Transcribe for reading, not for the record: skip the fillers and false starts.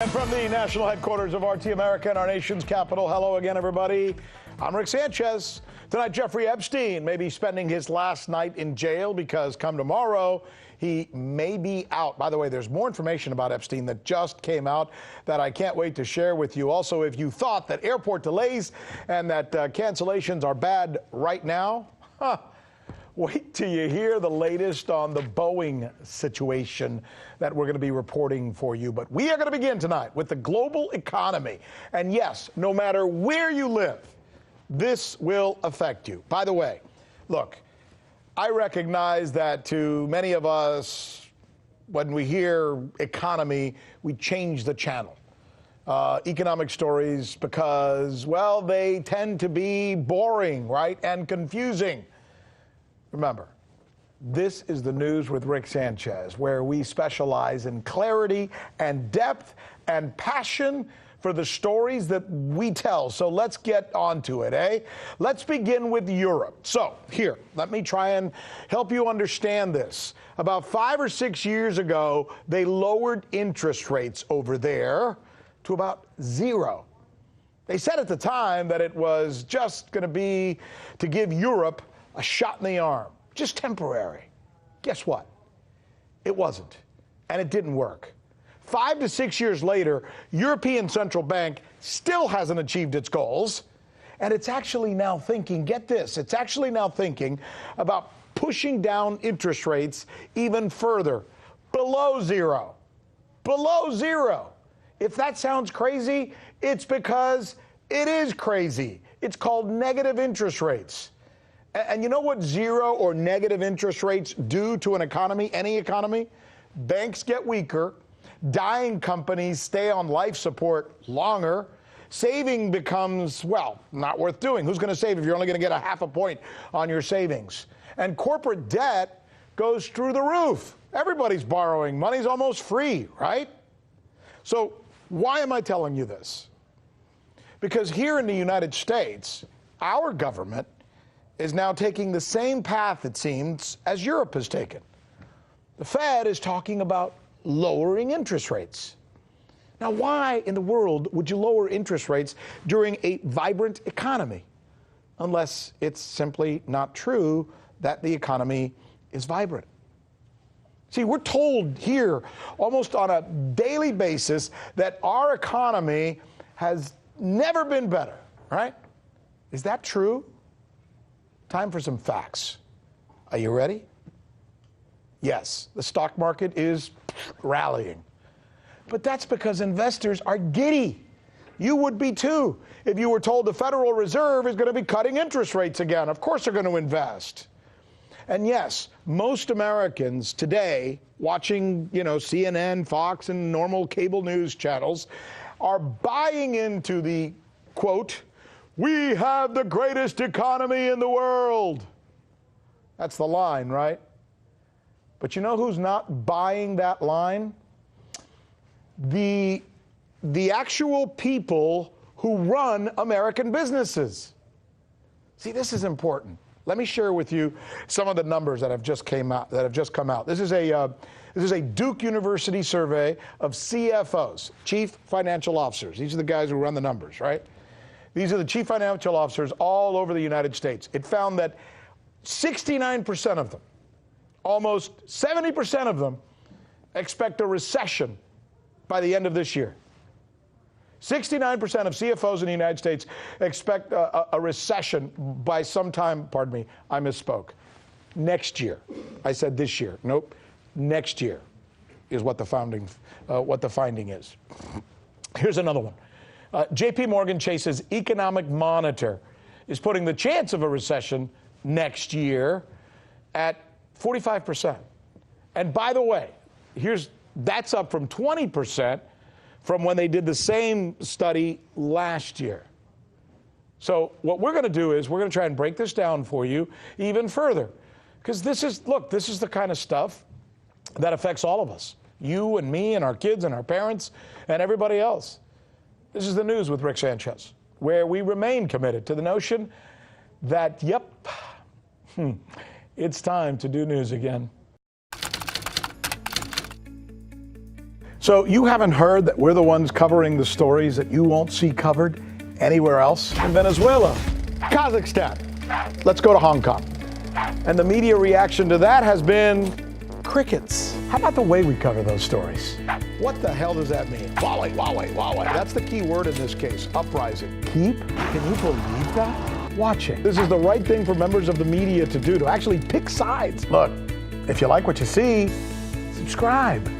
And from the national headquarters of RT America and our nation's capital, hello again, everybody. I'm Rick Sanchez. Tonight, Jeffrey Epstein may be spending his last night in jail because come tomorrow, he may be out. By the way, there's more information about Epstein that just came out that I can't wait to share with you. Also, if you thought that airport delays and that cancellations are bad right now, wait till you hear the latest on the Boeing situation that we're going to be reporting for you. But we are going to begin tonight with the global economy. And yes, no matter where you live, this will affect you. By the way, look, I recognize that to many of us, when we hear economy, we change the channel. Economic stories because, well, they tend to be boring, right, and confusing. Remember, this is the News with Rick Sanchez, where we specialize in clarity and depth and passion for the stories that we tell. So let's get on to it, eh? Let's begin with Europe. So here, let me try and help you understand this. About 5 or 6 years ago, they lowered interest rates over there to about 0. They said at the time that it was just going to be to give Europe a shot in the arm, just temporary. Guess what? It wasn't, and it didn't work. 5 to 6 years later, European Central Bank still hasn't achieved its goals, and it's actually now thinking, get this, it's actually now thinking about pushing down interest rates even further, below 0. Below 0. If that sounds crazy, it's because it is crazy. It's called negative interest rates. And you know what 0 or negative interest rates do to an economy, any economy? Banks get weaker, dying companies stay on life support longer, saving becomes, well, not worth doing. Who's going to save if you're only going to get a half a point on your savings? And corporate debt goes through the roof. Everybody's borrowing. Money's almost free, right? So why am I telling you this? Because here in the United States, our government is now taking the same path, it seems, as Europe has taken. The Fed is talking about lowering interest rates. Now, why in the world would you lower interest rates during a vibrant economy? Unless it's simply not true that the economy is vibrant. See, we're told here almost on a daily basis that our economy has never been better, right? Is that true? Time for some facts. Are you ready? Yes, the stock market is rallying. But that's because investors are giddy. You would be too if you were told the Federal Reserve is going to be cutting interest rates again. Of course they're going to invest. And yes, most Americans today watching, CNN, Fox, and normal cable news channels are buying into the, quote, "We have the greatest economy in the world." That's the line, right? But you know who's not buying that line? The actual people who run American businesses. See, this is important. Let me share with you some of the numbers that have just come out. This is a Duke University survey of CFOs, Chief Financial Officers. These are the guys who run the numbers, right? These are the chief financial officers all over the United States. It found that 69% of them, almost 70% of them, expect a recession by the end of this year. 69% of CFOs in the United States expect a recession by sometime, pardon me, I misspoke, next year. I said this year. Nope, next year is what the finding is. Here's another one. JP Morgan Chase's Economic Monitor is putting the chance of a recession next year at 45%. And by the way, that's up from 20% from when they did the same study last year. So what we're going to do is we're going to try and break this down for you even further. Because this is the kind of stuff that affects all of us. You and me and our kids and our parents and everybody else. This is the News with Rick Sanchez, where we remain committed to the notion that, it's time to do news again. So you haven't heard that we're the ones covering the stories that you won't see covered anywhere else? In Venezuela, Kazakhstan, let's go to Hong Kong. And the media reaction to that has been crickets. How about the way we cover those stories? What the hell does that mean? Wally, Wally, Wally. That's the key word in this case, uprising. Keep? Can you believe that? Watching. This is the right thing for members of the media to do, to actually pick sides. Look, if you like what you see, subscribe.